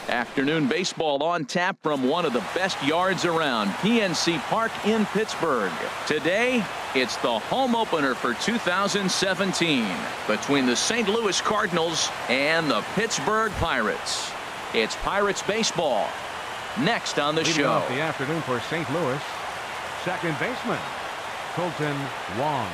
Afternoon baseball on tap from one of the best yards around, PNC Park in Pittsburgh. Today, it's the home opener for 2017 between the St. Louis Cardinals and the Pittsburgh Pirates. It's Pirates baseball next on the show. Off the afternoon for St. Louis, second baseman Colton Wong.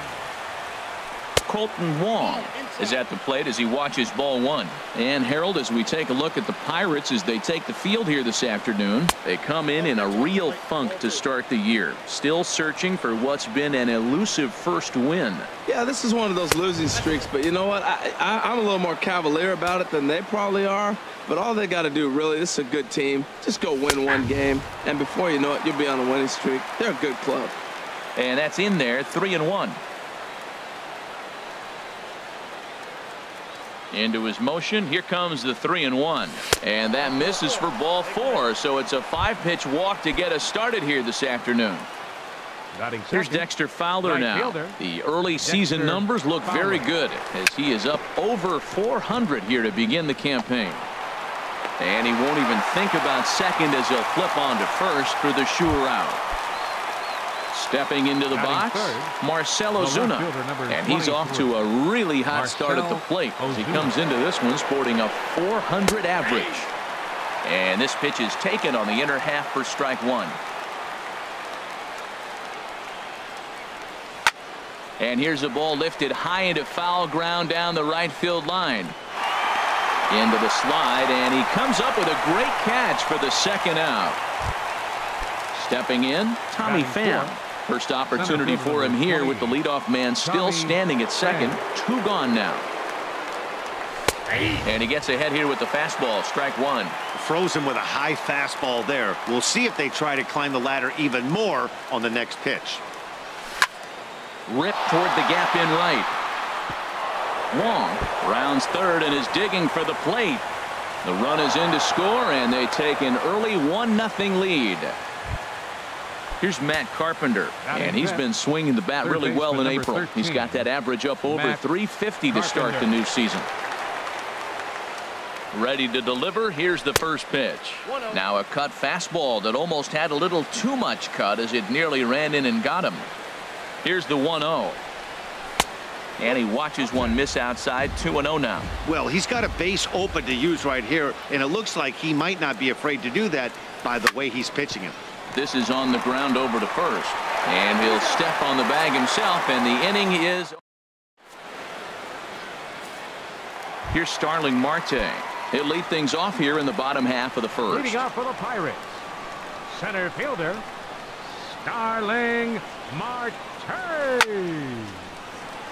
Colton Wong is at the plate as he watches ball one. And Harold, as we take a look at the Pirates as they take the field here this afternoon, they come in a real funk to start the year. Still searching for what's been an elusive first win. Yeah, this is one of those losing streaks, but you know what? I'm a little more cavalier about it than they probably are. But all they got to do, really, this is a good team. Just go win one game, and before you know it, you'll be on a winning streak. They're a good club. And that's in there, 3-1. Into his motion. Here comes the 3-1. And that misses for ball 4. So it's a 5-pitch walk to get us started here this afternoon. Here's Dexter Fowler now. The early season numbers look very good as he is up over 400 here to begin the campaign. And he won't even think about second as he'll flip on to first for the sure out. Stepping into the box, Marcell Ozuna, and he's off to a really hot start at the plate as he comes into this one sporting a 400 average. And this pitch is taken on the inner half for strike one. And here's a ball lifted high into foul ground down the right field line. Into the slide, and he comes up with a great catch for the second out. Stepping in, Tommy Pham. First opportunity for him here with the leadoff man still standing at second. 2 gone now. And he gets ahead here with the fastball. Strike one. Froze him with a high fastball there. We'll see if they try to climb the ladder even more on the next pitch. Ripped toward the gap in right. Wong rounds third and is digging for the plate. The run is in to score, and they take an early 1-0 lead. Here's Matt Carpenter, and he's been swinging the bat really well in April. He's got that average up over 350 to start the new season. Ready to deliver. Here's the first pitch. Now a cut fastball that almost had a little too much cut as it nearly ran in and got him. Here's the 1-0. And he watches one miss outside. 2-0 now. Well, he's got a base open to use right here, and it looks like he might not be afraid to do that by the way he's pitching it. This is on the ground over to first, and he'll step on the bag himself, and the inning is. Here's Starling Marte. He'll lead things off here in the bottom half of the first. Leading off for the Pirates, center fielder Starling Marte.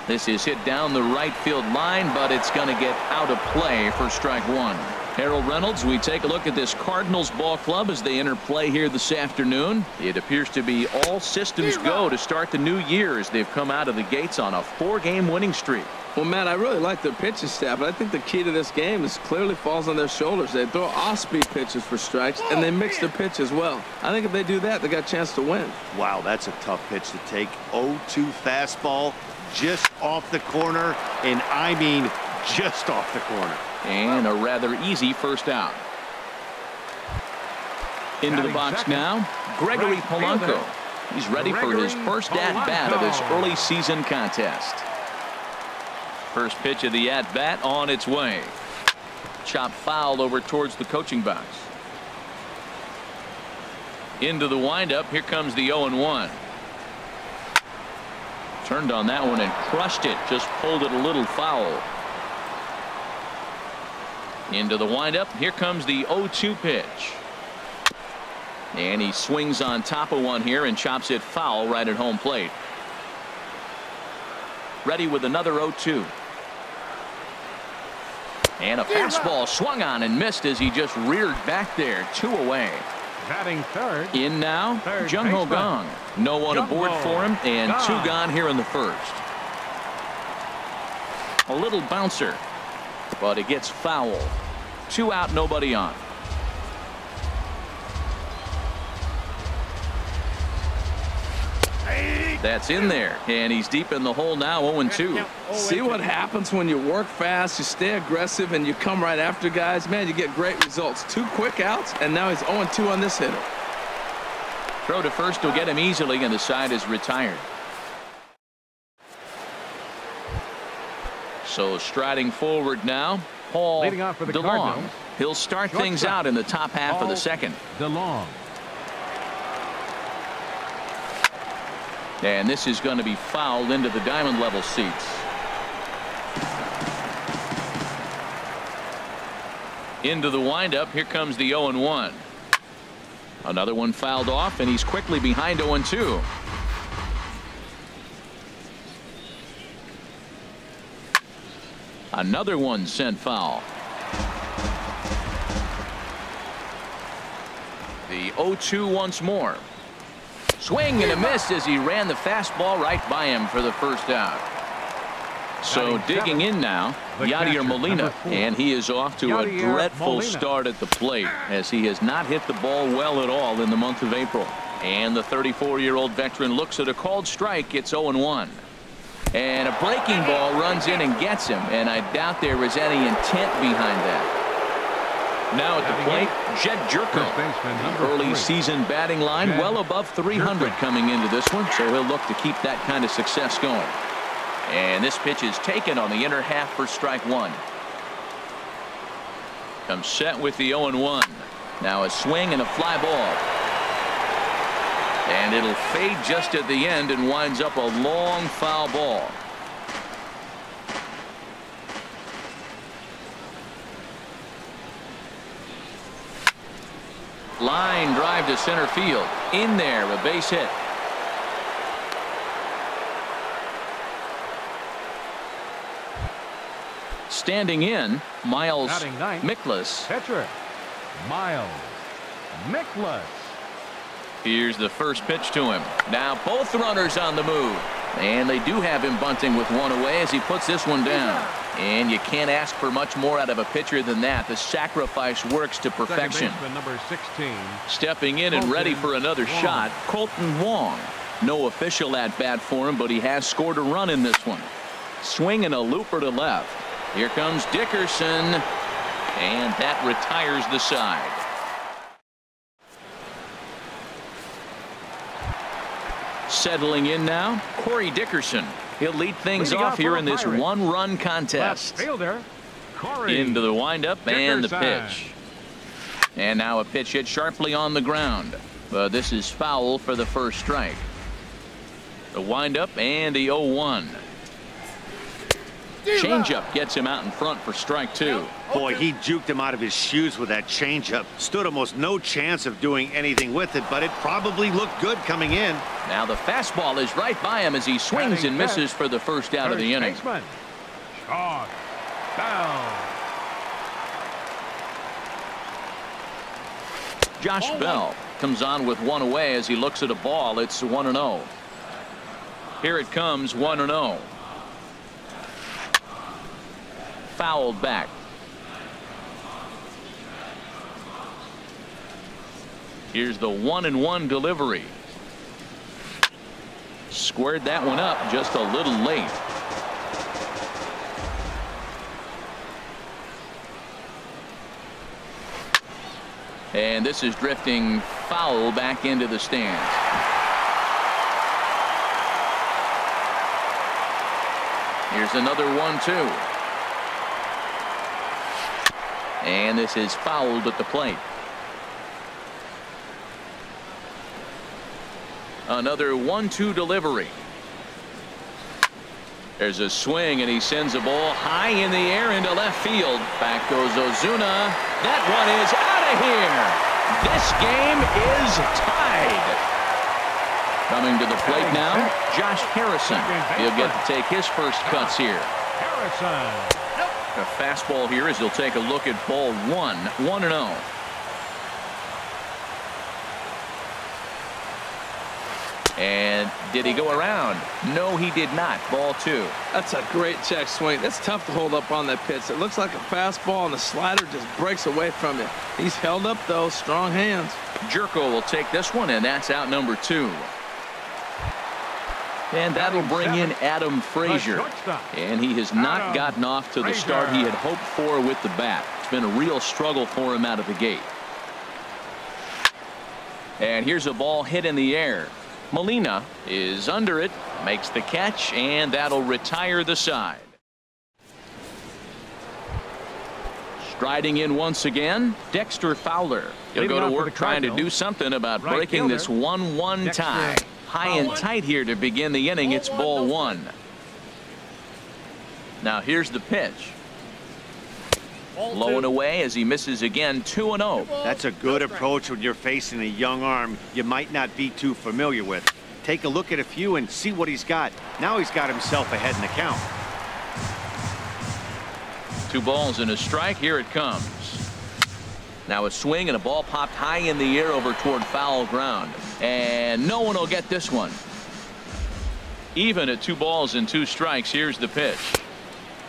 This is hit down the right field line, but it's going to get out of play for strike one. Harold Reynolds, we take a look at this Cardinals ball club as they enter play here this afternoon. It appears to be all systems go to start the new year as they've come out of the gates on a 4-game winning streak. Well, Matt, I really like their pitching staff, but I think the key to this game is clearly falls on their shoulders. They throw off-speed pitches for strikes, and they mix their pitch as well. I think if they do that, they got a chance to win. Wow, that's a tough pitch to take. 0-2 fastball just off the corner, and I mean just off the corner. And a rather easy first out. Into the box now, Gregory Polanco. He's ready for his first at-bat of this early season contest. First pitch of the at-bat on its way. Chopped foul over towards the coaching box. Into the windup. Here comes the 0-1. Turned on that one and crushed it. Just pulled it a little foul. Into the windup. Here comes the 0-2 pitch. And he swings on top of one here and chops it foul right at home plate. Ready with another 0-2. And a fastball swung on and missed as he just reared back there. 2 away. Batting third. In now, Jung Ho Gong. No one aboard for him, and 2 gone here in the first. A little bouncer, but it gets foul. 2 out, nobody on. That's in there, and he's deep in the hole now, 0-2. See what happens when you work fast, you stay aggressive, and you come right after guys. Man, you get great results. 2 quick outs, and now he's 0-2 on this hitter. Throw to first will get him easily, and the side is retired. So striding forward now, Paul DeLong. He'll start things out in the top half of the second. DeLong. And this is going to be fouled into the diamond level seats. Into the windup. Here comes the 0-1. Another one fouled off, and he's quickly behind 0-2. Another one sent foul. The 0-2 once more. Swing and a miss as he ran the fastball right by him for the first out. So digging in now, Yadier Molina, and he is off to a dreadful start at the plate as he has not hit the ball well at all in the month of April. And the 34-year-old veteran looks at a called strike. It's 0-1. And a breaking ball runs in and gets him, and I doubt there was any intent behind that. Now at the plate, Jed Jerko. The early season batting line well above 300 coming into this one, so he'll look to keep that kind of success going. And this pitch is taken on the inner half for strike 1. Comes set with the 0-1. Now a swing and a fly ball. And it'll fade just at the end and winds up a long foul ball. Line drive to center field. In there, a base hit. Standing in, Miles Mikolas. Pitcher, Miles Mikolas. Here's the first pitch to him. Now both runners on the move. And they do have him bunting with one away as he puts this one down. And you can't ask for much more out of a pitcher than that. The sacrifice works to perfection. Number 16. Stepping in and ready for another shot, Colton Wong. No official at bat for him, but he has scored a run in this one. Swinging a looper to left. Here comes Dickerson, and that retires the side. Settling in now, Corey Dickerson. He'll lead things off here in this one-run contest. Fielder, Corey into the windup and the Dickerson. pitch. And now a pitch hit sharply on the ground. But this is foul for the first strike. The windup and the 0-1. Changeup gets him out in front for strike 2. Boy, he juked him out of his shoes with that changeup. Stood almost no chance of doing anything with it, but it probably looked good coming in. Now the fastball is right by him as he swings and misses for the first out of the inning. Short Bell. Josh Bell comes on with one away as he looks at a ball. It's 1-0. Here it comes, 1-0. Fouled back. Here's the 1-1 delivery. Squared that one up just a little late. And this is drifting foul back into the stands. Here's another 1-2. And this is fouled at the plate. Another 1-2 delivery. There's a swing and he sends a ball high in the air into left field. Back goes Ozuna. That one is out of here. This game is tied. Coming to the plate now, Josh Harrison. He'll get to take his first cuts here. Harrison. A fastball here as he'll take a look at ball 1, 1-0. And did he go around? No, he did not. Ball 2. That's a great check swing. That's tough to hold up on that pitch. It looks like a fastball, and the slider just breaks away from you. He's held up, though. Strong hands. Jerko will take this one, and that's out number 2. And that'll bring in Adam Frazier. And he has not gotten off to the start he had hoped for with the bat. It's been a real struggle for him out of the gate. And here's a ball hit in the air. Molina is under it, makes the catch, and that'll retire the side. Striding in once again, Dexter Fowler. He'll go to work trying to do something about breaking this 1-1 tie. High and tight here to begin the inning. It's ball one. Now here's the pitch. Low and away as he misses again. 2-0. That's a good approach when you're facing a young arm you might not be too familiar with. Take a look at a few and see what he's got. Now he's got himself ahead in the count. 2 balls and a strike. Here it comes. Now a swing and a ball popped high in the air over toward foul ground. And no one will get this one. Even at 2 balls and 2 strikes. Here's the pitch.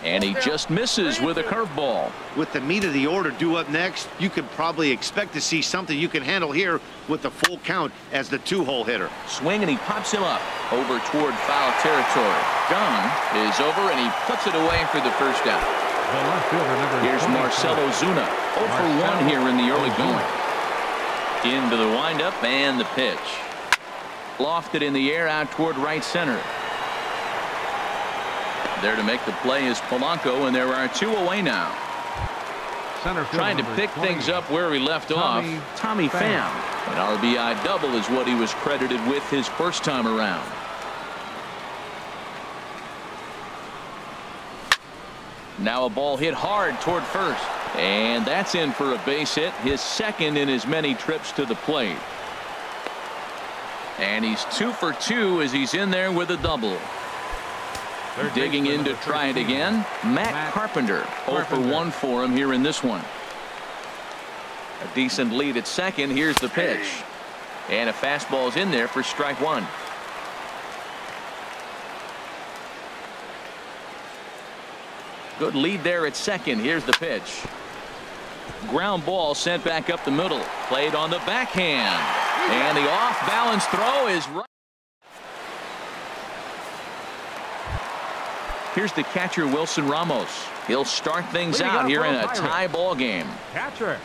And he just misses with a curveball. With the meat of the order due up next, you could probably expect to see something you can handle here with the full count as the 2-hole hitter. Swing and he pops him up over toward foul territory. Gunn is over and he puts it away for the first out. Here's Marcell Ozuna. 0 for 1 here in the early going. Into the windup and the pitch. Lofted in the air out toward right center. There to make the play is Polanco, and there are 2 away now. Trying to pick things up where he left off, Tommy Pham. An RBI double is what he was credited with his first time around. Now a ball hit hard toward first. And that's in for a base hit, his second in as many trips to the plate. And he's 2 for 2 as he's in there with a double. Digging in to try it again, Matt Carpenter. 0 for 1 for him here in this one. A decent lead at second. Here's the pitch. And a fastball's in there for strike 1. Good lead there at second. Here's the pitch. Ground ball sent back up the middle. Played on the backhand. And the off-balance throw is right. Here's the catcher, Wilson Ramos. He'll start things out here in a tie ball game. Catcher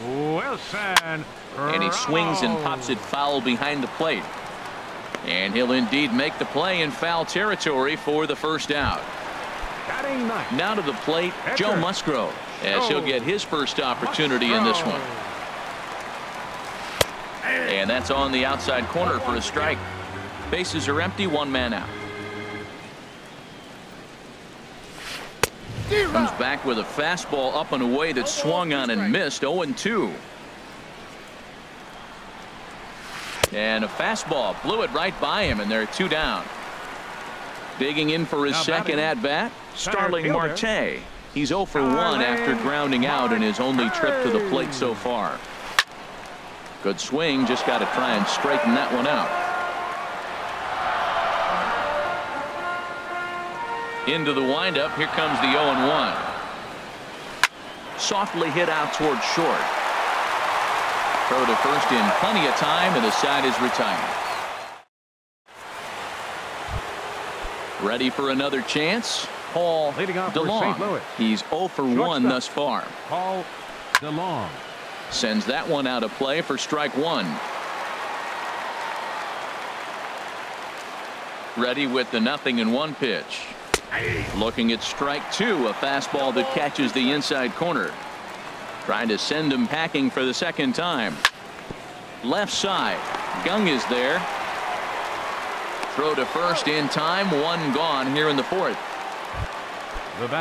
Wilson. And he swings and pops it foul behind the plate. And he'll indeed make the play in foul territory for the first out. Now to the plate, Joe Musgrove, as he'll get his first opportunity in this one. And that's on the outside corner for a strike. Bases are empty, 1 man out. Comes back with a fastball up and away that swung on and missed. 0-2. And a fastball blew it right by him, and they're 2 down. Digging in for his second at bat, Starling Marte. He's 0 for 1 after grounding out in his only trip to the plate so far. Good swing, just got to try and straighten that one out. Into the windup, here comes the 0-1. Softly hit out toward short. Throw to first in plenty of time, and the side is retired. Ready for another chance, Paul DeLong. He's 0 for 1 thus far. Paul DeLong sends that one out of play for strike 1. Ready with the 0-1 pitch. Looking at strike 2, a fastball that catches the inside corner. Trying to send him packing for the second time. Left side, Gung is there. Throw to first in time, 1 gone here in the 4th.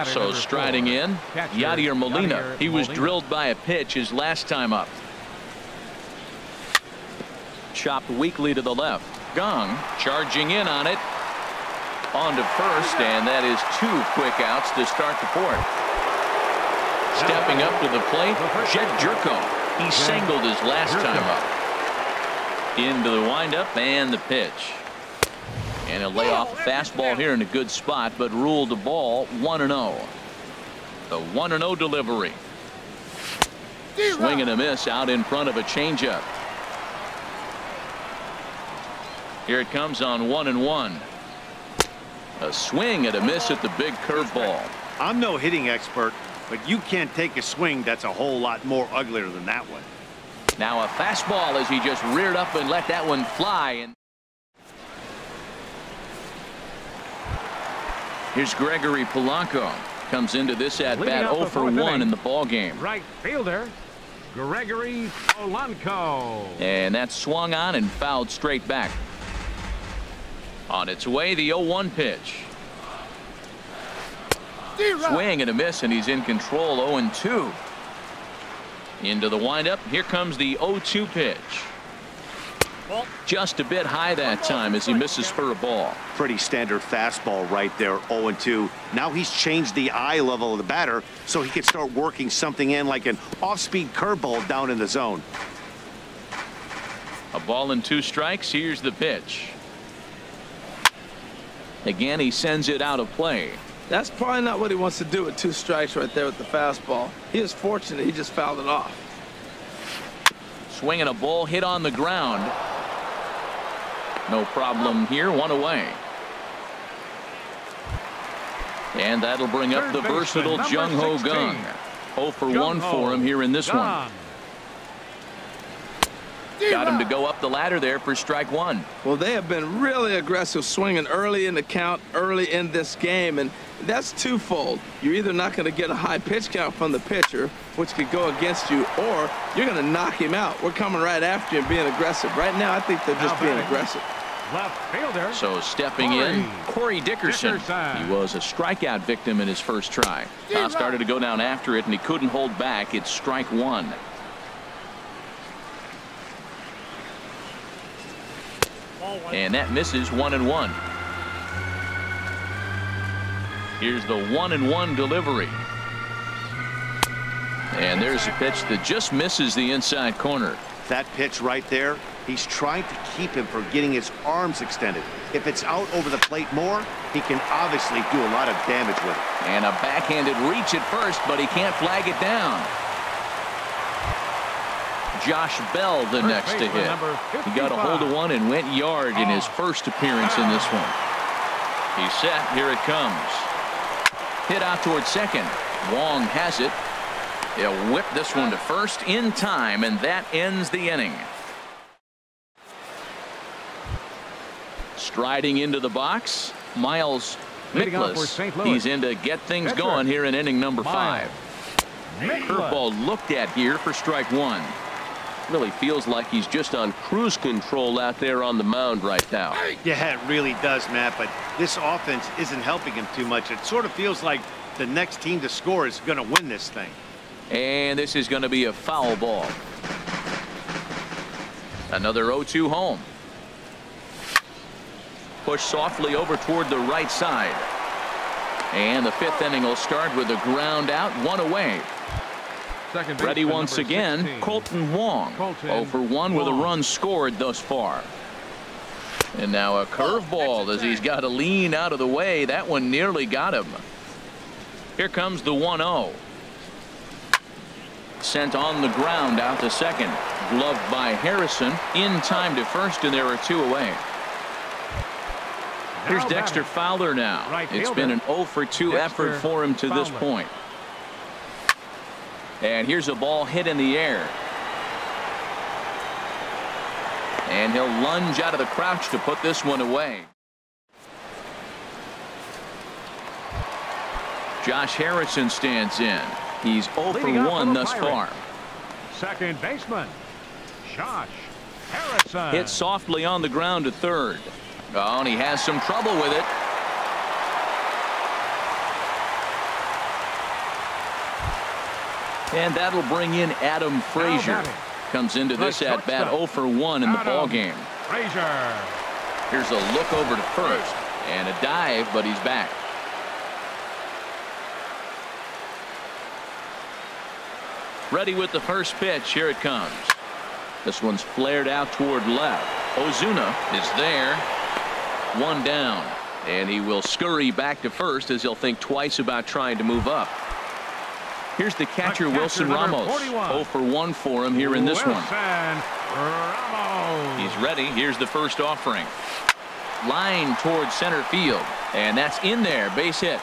So striding in, Yadier Molina. He was drilled by a pitch his last time up. Chopped weakly to the left. Gung charging in on it. On to first, and that is 2 quick outs to start the 4th. Stepping up to the plate, Jed Jerko. He singled his last time up. Into the windup and the pitch. And he'll lay off a fastball here in a good spot, but ruled the ball 1-0. The 1-0 delivery. Swing and a miss out in front of a changeup. Here it comes on 1-1. A swing and a miss at the big curveball. I'm no hitting expert, but you can't take a swing that's a whole lot more uglier than that one. Now a fastball as he just reared up and let that one fly. And here's Gregory Polanco. Comes into this at bat 0 for 1 in the ball game. Right fielder Gregory Polanco. And that swung on and fouled straight back. On its way, the 0-1 pitch. Swing and a miss, and he's in control. 0-2. Into the windup. Here comes the 0-2 pitch. Just a bit high that time as he misses for a ball. Pretty standard fastball right there. 0-2. Now he's changed the eye level of the batter so he can start working something in like an off-speed curveball down in the zone. A ball and 2 strikes. Here's the pitch. Again, he sends it out of play. That's probably not what he wants to do with 2 strikes right there with the fastball. He is fortunate he just fouled it off. Swinging a ball hit on the ground. No problem here. 1 away. And that'll bring up the versatile Jung Ho Kang. 0 for 1 for him here in this one. Got him to go up the ladder there for strike 1. Well, they have been really aggressive swinging early in the count, early in this game, and that's twofold. You're either not going to get a high pitch count from the pitcher, which could go against you, or you're going to knock him out. We're coming right after you and being aggressive. Right now, I think they're just being aggressive. Left fielder. So stepping in, Corey Dickerson. He was a strikeout victim in his first try. Started to go down after it, and he couldn't hold back. It's strike 1. And that misses. 1-1. Here's the 1-1 delivery. And there's a pitch that just misses the inside corner. That pitch right there, he's trying to keep him from getting his arms extended. If it's out over the plate more, he can obviously do a lot of damage with it. And a backhanded reach at first, but he can't flag it down. Josh Bell the next to hit. He got a hold of one and went yard in his first appearance in this one. He's set. Here it comes. Hit out towards second. Wong has it. He'll whip this one to first in time, and that ends the inning. Striding into the box, Miles Mikolas. He's in to get things going here in inning number 5. Curveball looked at here for strike 1. Really feels like he's just on cruise control out there on the mound right now. Yeah, it really does, Matt, but this offense isn't helping him too much. It sort of feels like the next team to score is going to win this thing. And this is going to be a foul ball. Another 0-2 home. Push softly over toward the right side. And the 5th inning will start with a ground out, 1 away. Ready once again, 16. Colton Wong. 0 for 1 with a run scored thus far. And now a curveball as he's got to lean out of the way. That one nearly got him. Here comes the 1-0. Sent on the ground out to second. Gloved by Harrison. In time to first, and there are 2 away. Here's Dexter Fowler now. It's been an 0 for 2 effort for him to this point. And here's a ball hit in the air. And he'll lunge out of the crouch to put this one away. Josh Harrison stands in. He's 0 for 1 thus far. Second baseman, Josh Harrison. Hit softly on the ground to third. Oh, and he has some trouble with it. And that'll bring in Adam Frazier. Comes into this at bat 0 for 1 in the ball game. Frazier. Here's a look over to first and a dive, but he's back. Ready with the first pitch. Here it comes. This one's flared out toward left. Ozuna is there. 1 down, and he will scurry back to first as he'll think twice about trying to move up. Here's the catcher, Wilson Ramos. 0 for 1 for him here in this one. Ramos. He's ready. Here's the first offering. Line towards center field. And that's in there. Base hit.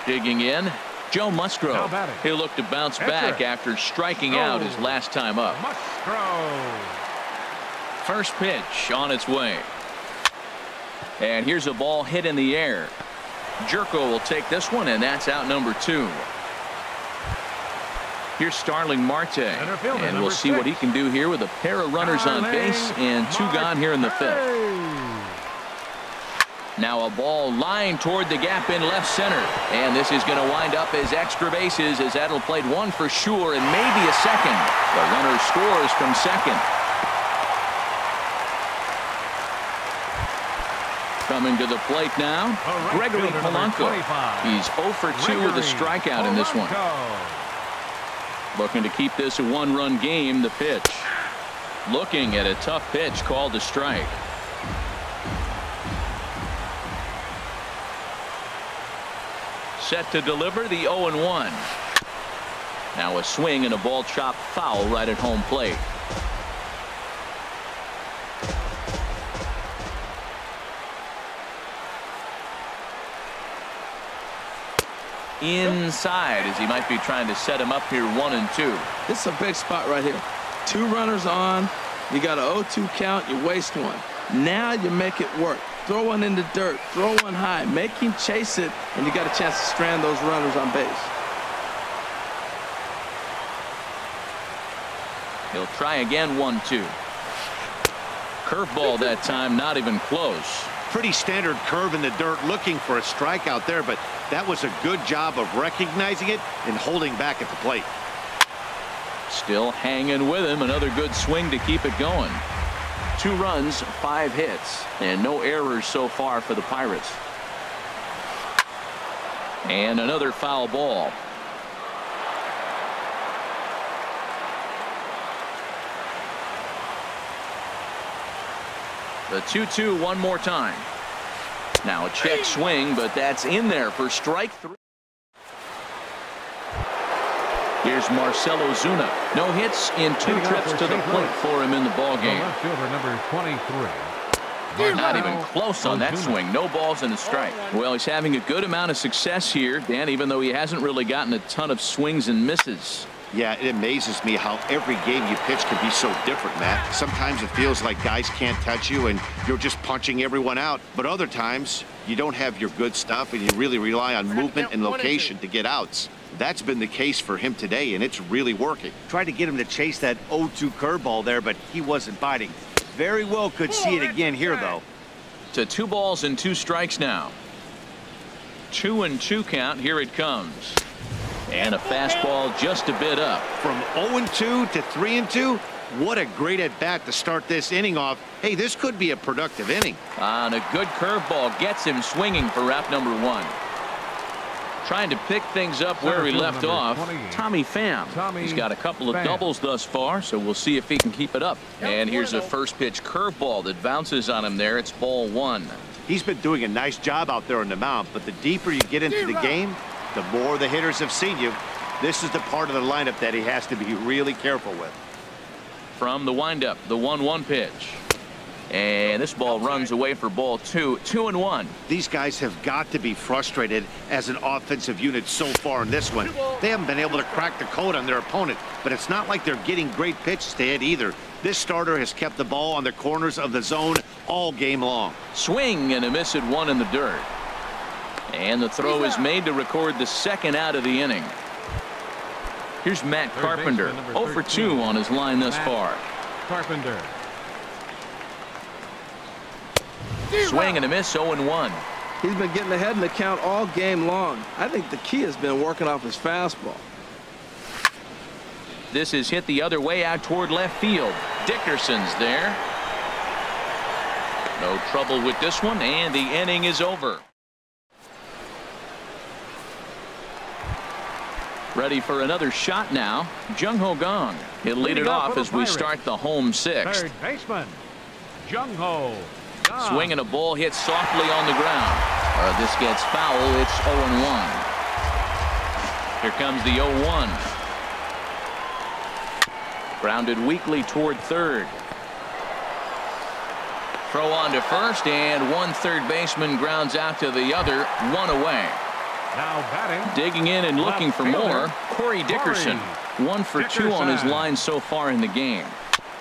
Digging in, Joe Musgrove. He'll look to bounce back after striking out his last time up. Musgrove. First pitch on its way. And here's a ball hit in the air. Jerko will take this one, and that's out number 2. Here's Starling Marte, and we'll see what he can do here with a pair of runners on base and 2 gone here in the 5th. Now a ball lined toward the gap in left center, and this is going to wind up as extra bases, as that'll played 1 for sure and maybe a second. The runner scores from second. Coming to the plate now, Gregory Polanco. He's 0 for 2 with a strikeout in this one. Looking to keep this a 1-run game. The pitch. Looking at a tough pitch called a strike. Set to deliver the 0-1. Now a swing and a ball chopped foul right at home plate. Inside, as he might be trying to set him up here 1-2. This is a big spot right here. 2 runners on. You got an 0-2 count. You waste 1. Now you make it work. Throw one in the dirt. Throw one high. Make him chase it, and you got a chance to strand those runners on base. He'll try again 1-2. Curveball that time, not even close. Pretty standard curve in the dirt, looking for a strikeout there, but that was a good job of recognizing it and holding back at the plate. Still hanging with him. Another good swing to keep it going. 2 runs, 5 hits, and no errors so far for the Pirates. And another foul ball. The 2-2 one more time. Now a check swing, but that's in there for strike 3. Here's Marcell Ozuna. No hits in 2 trips to the plate for him in the ballgame. Left fielder number 23. Not even close on that swing. No balls and a strike. Well, he's having a good amount of success here, Dan, even though he hasn't really gotten a ton of swings and misses. Yeah, it amazes me how every game you pitch can be so different, Matt. Sometimes it feels like guys can't touch you and you're just punching everyone out. But other times you don't have your good stuff and you really rely on movement and location to get outs. That's been the case for him today, and it's really working. Tried to get him to chase that 0-2 curveball there, but he wasn't biting. Very well could see it again here, though. To 2 balls and 2 strikes now. 2-2 count. Here it comes. And a fastball just a bit up. From 0-2 to 3-2, what a great at-bat to start this inning off. Hey, this could be a productive inning. And a good curveball gets him swinging for wrap number 1. Trying to pick things up where he left off. Tommy Pham. He's got a couple of doubles thus far, so we'll see if he can keep it up. And here's a first pitch curveball that bounces on him there. It's ball 1. He's been doing a nice job out there on the mound, but the deeper you get into the game, the more the hitters have seen you. This is the part of the lineup that he has to be really careful with. From the windup, the 1-1 pitch. And this ball runs away for ball 2. 2-1. These guys have got to be frustrated as an offensive unit so far in this one. They haven't been able to crack the code on their opponent, but it's not like they're getting great pitches to hit either. This starter has kept the ball on the corners of the zone all game long. Swing and a miss at 1 in the dirt. And the throw is made to record the 2nd out of the inning. Here's Matt Carpenter. 0 for 2 on his line thus far. Carpenter. Swing and a miss, 0-1. He's been getting ahead in the count all game long. I think the key has been working off his fastball. This is hit the other way out toward left field. Dickerson's there. No trouble with this one, and the inning is over. Ready for another shot now. Jung Ho Gong. He'll lead it off as we start the home 6th. Third baseman, Jung Ho. Swing and a ball hit softly on the ground. This gets foul. It's 0-1. Here comes the 0-1. Grounded weakly toward third. Throw on to first, and one third baseman grounds out to the other, one away. Now batting. Digging in and looking for more, Corey Dickerson. 1 for 2 on his line so far in the game.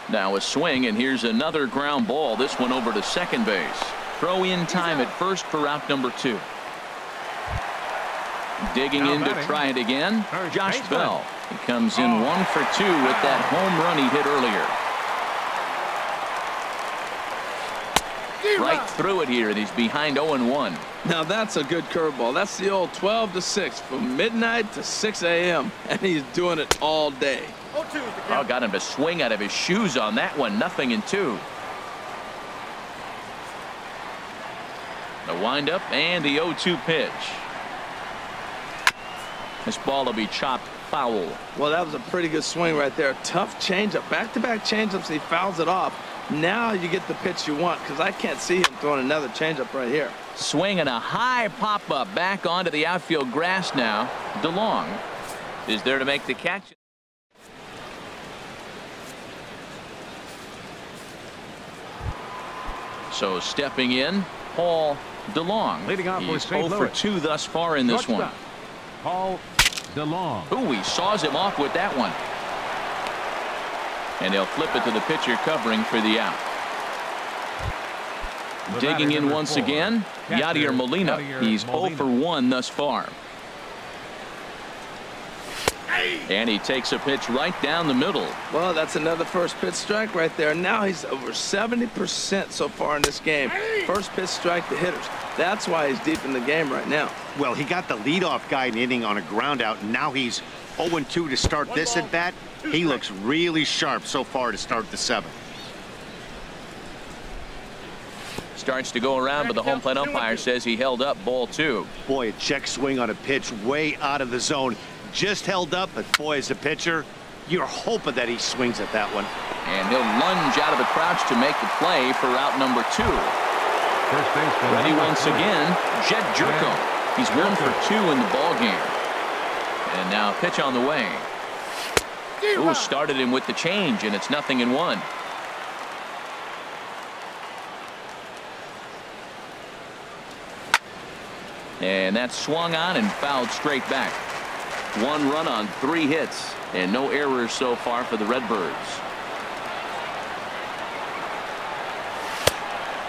Now a swing, and here's another ground ball. This one over to second base. Throw in time at first for out number 2. Digging in to try it again, Josh Bell. He comes in 1 for 2 with that home run he hit earlier. Right through it here, and he's behind 0-1. Now that's a good curveball. That's the old 12 to 6 from midnight to 6 a.m. and he's doing it all day. Oh, got him to swing out of his shoes on that one. 0-2. The windup and the 0-2 pitch. This ball will be chopped foul. Well, that was a pretty good swing right there. Tough changeup. Back-to-back changeups. He fouls it off. Now you get the pitch you want, because I can't see him throwing another changeup right here. Swinging a high pop-up back onto the outfield grass now. DeLong is there to make the catch. So stepping in, Paul DeLong. Leading off He's for St. 0 Louis. for 2 thus far in this one. Paul DeLong. Ooh, he saws him off with that one. And they'll flip it to the pitcher covering for the out. Digging in once again, Yadier Molina. He's 0 for 1 thus far. And he takes a pitch right down the middle. Well, that's another first pitch strike right there. Now he's over 70% so far in this game. First pitch strike to hitters. That's why he's deep in the game right now. Well, he got the leadoff guy in the inning on a ground out, and now he's 0-2 to start this at bat. He looks really sharp so far to start the 7th. Starts to go around, but the home plate umpire says he held up ball 2. Boy, a check swing on a pitch way out of the zone. Just held up, but boy, as a pitcher, you're hoping that he swings at that one. And he'll lunge out of the crouch to make the play for out number 2. First baseman. Ready once again, Jed Jerko. He's 1 for 2 in the ball game. And now pitch on the way. Ooh, started him with the change, and it's 0-1. And that's swung on and fouled straight back. 1 run on 3 hits, and no errors so far for the Redbirds.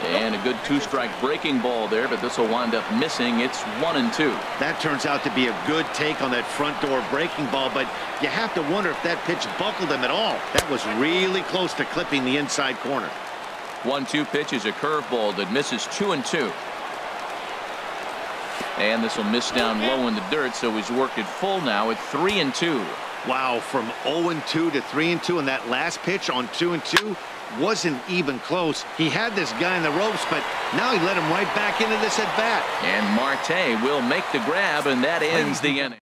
And a good 2-strike breaking ball there, but this will wind up missing. It's 1-2. That turns out to be a good take on that front door breaking ball, but you have to wonder if that pitch buckled him at all. That was really close to clipping the inside corner. 1-2 pitch is a curveball that misses 2-2. And this will miss down low in the dirt, so he's worked it full now at 3-2. Wow, from 0-2 to 3-2, and that last pitch on 2-2 wasn't even close. He had this guy in the ropes, but now he let him right back into this at bat. And Marte will make the grab, and that ends the inning.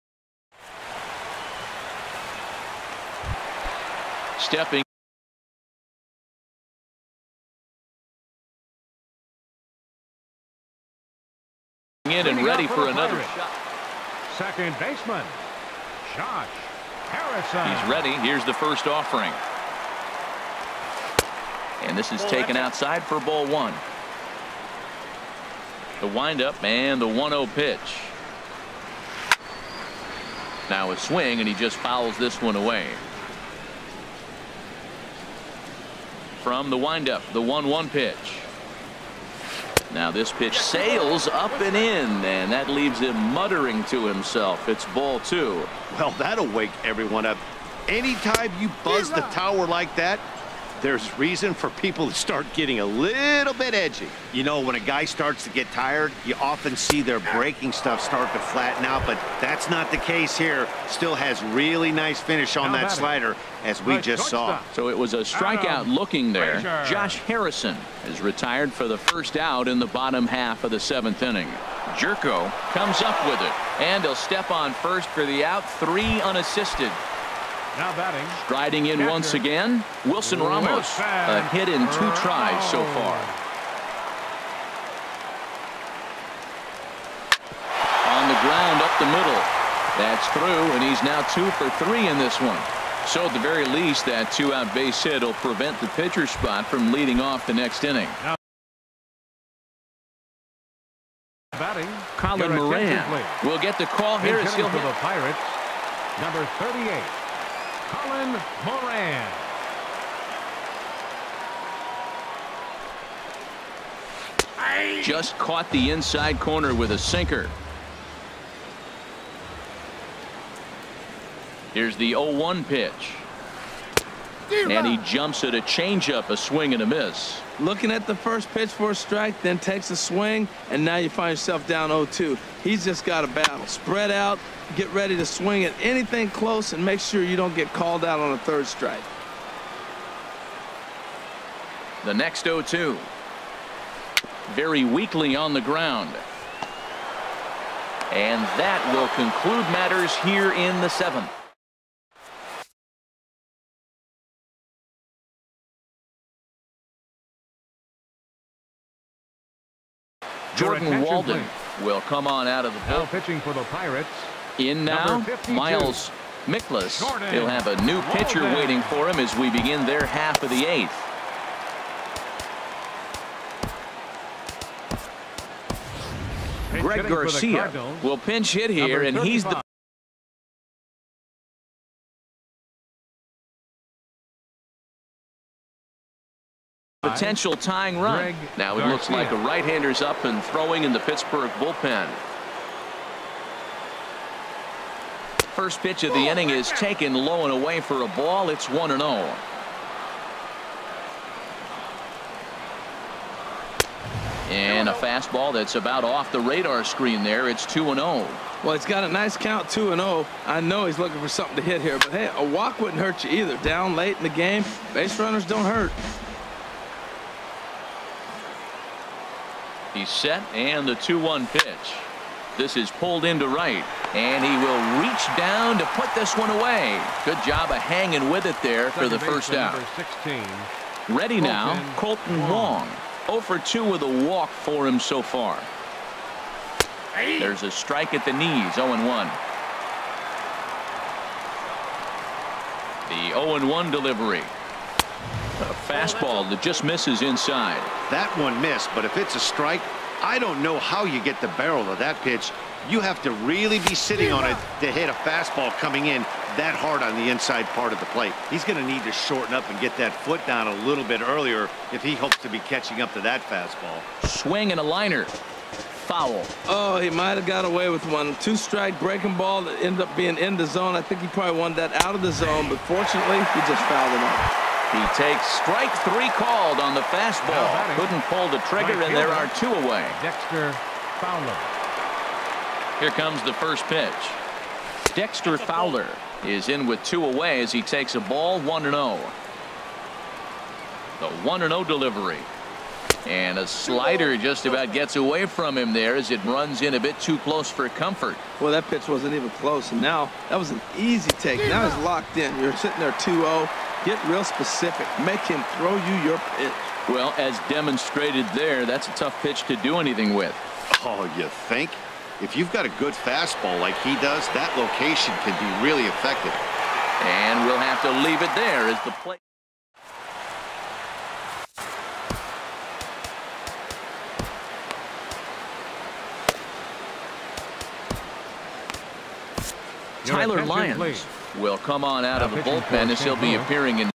Stepping in and ready for another shot. Second baseman, Josh Harrison. He's ready. Here's the first offering. And this is taken outside for ball 1. The windup and the 1-0 pitch. Now a swing, and he just fouls this one away. From the windup, the 1-1 pitch. Now this pitch sails up and in, and that leaves him muttering to himself. It's ball 2. Well, that'll wake everyone up. Anytime you buzz the tower like that, there's reason for people to start getting a little bit edgy. You know, when a guy starts to get tired, you often see their breaking stuff start to flatten out, but that's not the case here. Still has really nice finish on that slider, as we just saw. So it was a strikeout looking there. Josh Harrison is retired for the first out in the bottom half of the 7th inning. Jerko comes up with it, and he'll step on first for the out. 3 unassisted. Now batting. Striding in once again, Wilson Ramos. A hit in 2 tries so far. On the ground up the middle. That's through, and he's now 2 for 3 in this one. So at the very least, that 2-out base hit will prevent the pitcher spot from leading off the next inning. Batting, Colin Moran will get the call here as he'll hit for the Pirates. Number 38, Colin Moran. Just caught the inside corner with a sinker. Here's the 0-1 pitch. And he jumps at a changeup, a swing and a miss. Looking at the first pitch for a strike, then takes a swing, and now you find yourself down 0-2. He's just got a battle. Spread out, get ready to swing at anything close, and make sure you don't get called out on a third strike. The next 0-2. Very weakly on the ground. And that will conclude matters here in the 7th. Jordan Walden will come on out of the ball. Pitching for the Pirates. In now, Miles Mikolas. He'll have a new pitcher waiting for him as we begin their half of the 8th. Greg Garcia will pinch hit here, and he's the potential tying run. Now it looks like a right-hander's up and throwing in the Pittsburgh bullpen. First pitch of the inning is taken low and away for a ball. It's 1-0. And a fastball that's about off the radar screen there. It's 2-0. Well, he's got a nice count, 2-0. I know he's looking for something to hit here, but hey, a walk wouldn't hurt you either. Down late in the game, base runners don't hurt. He's set, and the 2-1 pitch. This is pulled into right, and he will reach down to put this one away. Good job of hanging with it there for the first out. 16. Ready now, Colton Wong. 0 for 2 with a walk for him so far. There's a strike at the knees, 0-1. The 0-1 delivery. A fastball that just misses inside. That one missed, but if it's a strike, I don't know how you get the barrel of that pitch. You have to really be sitting on it to hit a fastball coming in that hard on the inside part of the plate. He's going to need to shorten up and get that foot down a little bit earlier if he hopes to be catching up to that fastball. Swing and a liner. Foul. Oh, he might have got away with one. 2-strike breaking ball that ended up being in the zone. I think he probably wanted that out of the zone, but fortunately, he just fouled him off. He takes strike 3 called on the fastball. Couldn't pull the trigger, and there are 2 away. Dexter Fowler. Here comes the first pitch. Dexter Fowler is in with 2 away as he takes a ball, 1-0. The 1-0 delivery. And a slider just about gets away from him there as it runs in a bit too close for comfort. Well, that pitch wasn't even close, and now that was an easy take. Now he's locked in. You're sitting there 2-0. Get real specific. Make him throw you your pitch. Well, as demonstrated there, that's a tough pitch to do anything with. Oh, you think? If you've got a good fastball like he does, that location can be really effective. And we'll have to leave it there as the play. Tyler Lyons will come on out of the bullpen as he'll be appearing in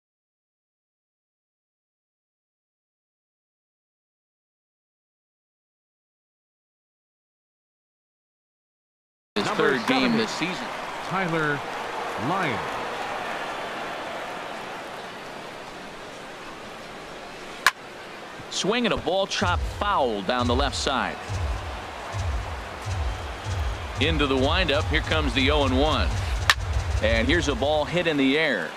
his third game this season. Tyler Lyons. Swinging a ball chopped foul down the left side. Into the windup. Here comes the 0-1. And here's a ball hit in the air.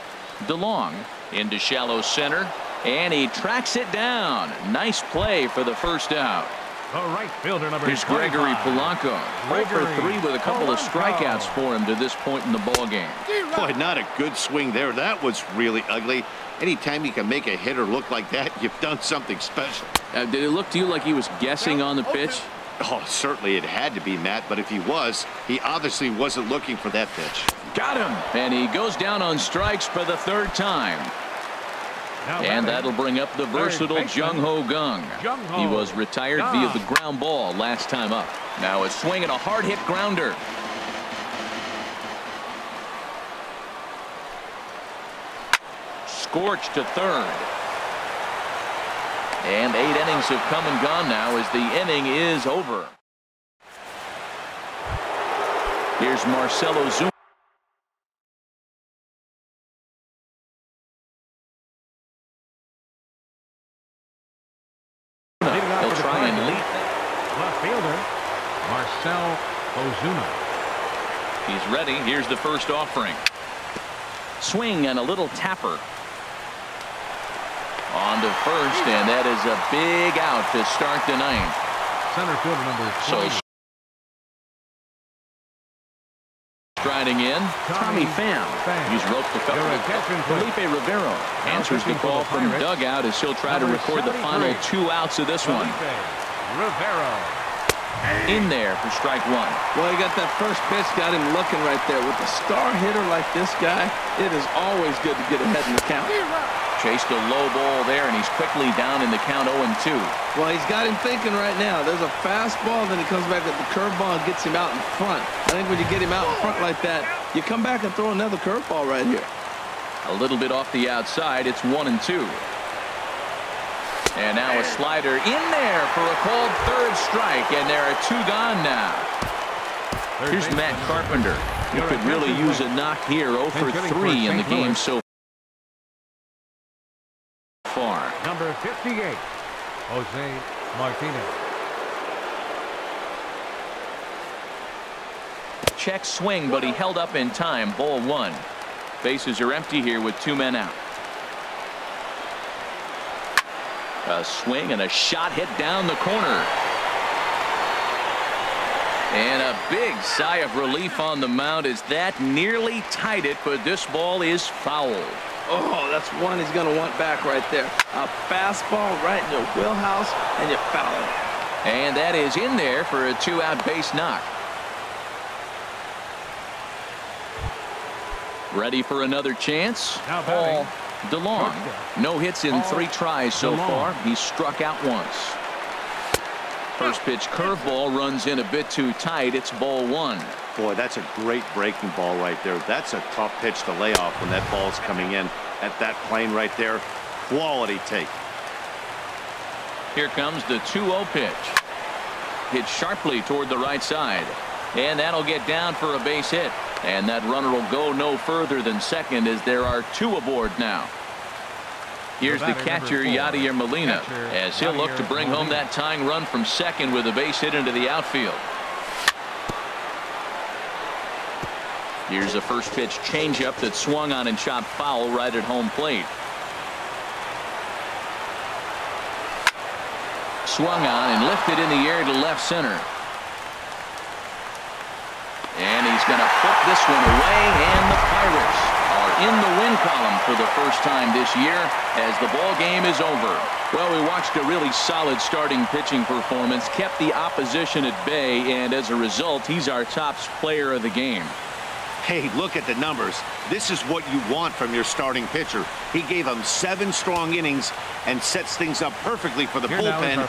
DeLong into shallow center. And he tracks it down. Nice play for the first out. The right fielder, number Here's Gregory Polanco. 0 for 3 with a couple of strikeouts for him to this point in the ball game. Boy, not a good swing there. That was really ugly. Anytime you can make a hitter look like that, you've done something special. Did it look to you like he was guessing on the pitch? Oh, certainly it had to be, Matt, but if he was, he obviously wasn't looking for that pitch. Got him. And he goes down on strikes for the third time. And that'll bring up the versatile Jung-Ho Kang. He was retired via the ground ball last time up. Now a swing and a hard hit grounder. Scorched to third. And 8 innings have come and gone now as the inning is over. Here's Marcelo Zuna. He'll try and lead. Left fielder, Marcel Ozuna. He's ready. Here's the first offering. Swing and a little tapper. On to first, and that is a big out to start the ninth. Center fielder number 20. So striding in, Tommy Pham. He's roped a couple of Felipe Rivero answers the call from dugout as he'll try to record the final 2 outs of this one. Rivero. In there for strike 1. Well, he got that first pitch, got him looking right there. With a star hitter like this guy, it is always good to get ahead in the count. Chased a low ball there, and he's quickly down in the count 0-2. Well, he's got him thinking right now. There's a fastball, then he comes back at the curveball and gets him out in front. I think when you get him out in front like that, you come back and throw another curveball right here. A little bit off the outside. It's 1-2. And now a slider in there for a called third strike, and there are 2 gone now. Here's Matt Carpenter, who could really use a knock here. 0 for 3 in the game so far. Number 58, Jose Martinez. Check swing, but he held up in time. Ball 1. Bases are empty here with 2 men out. A swing and a shot hit down the corner. And a big sigh of relief on the mound as that nearly tied it, but this ball is foul. Oh, that's one he's going to want back right there. A fastball right in your wheelhouse, and you foul it. And that is in there for a 2-out base knock. Ready for another chance? Paul DeLong. No hits in 3 tries so far. He's struck out once. First pitch curveball runs in a bit too tight. It's ball 1. Boy, that's a great breaking ball right there. That's a tough pitch to lay off when that ball's coming in at that plane right there. Quality take. Here comes the 2-0 pitch. Hit sharply toward the right side. And that'll get down for a base hit. And that runner will go no further than second as there are 2 aboard now. Here's the catcher, Yadier Molina, as he'll look to bring home that tying run from second with a base hit into the outfield. Here's a first pitch changeup that swung on and chopped foul right at home plate. Swung on and lifted in the air to left center. And he's going to put this one away, and the Pirates are in the win column for the first time this year as the ball game is over. Well, we watched a really solid starting pitching performance, kept the opposition at bay, and as a result, he's our top player of the game. Hey, look at the numbers. This is what you want from your starting pitcher. He gave them 7 strong innings and sets things up perfectly for the bullpen.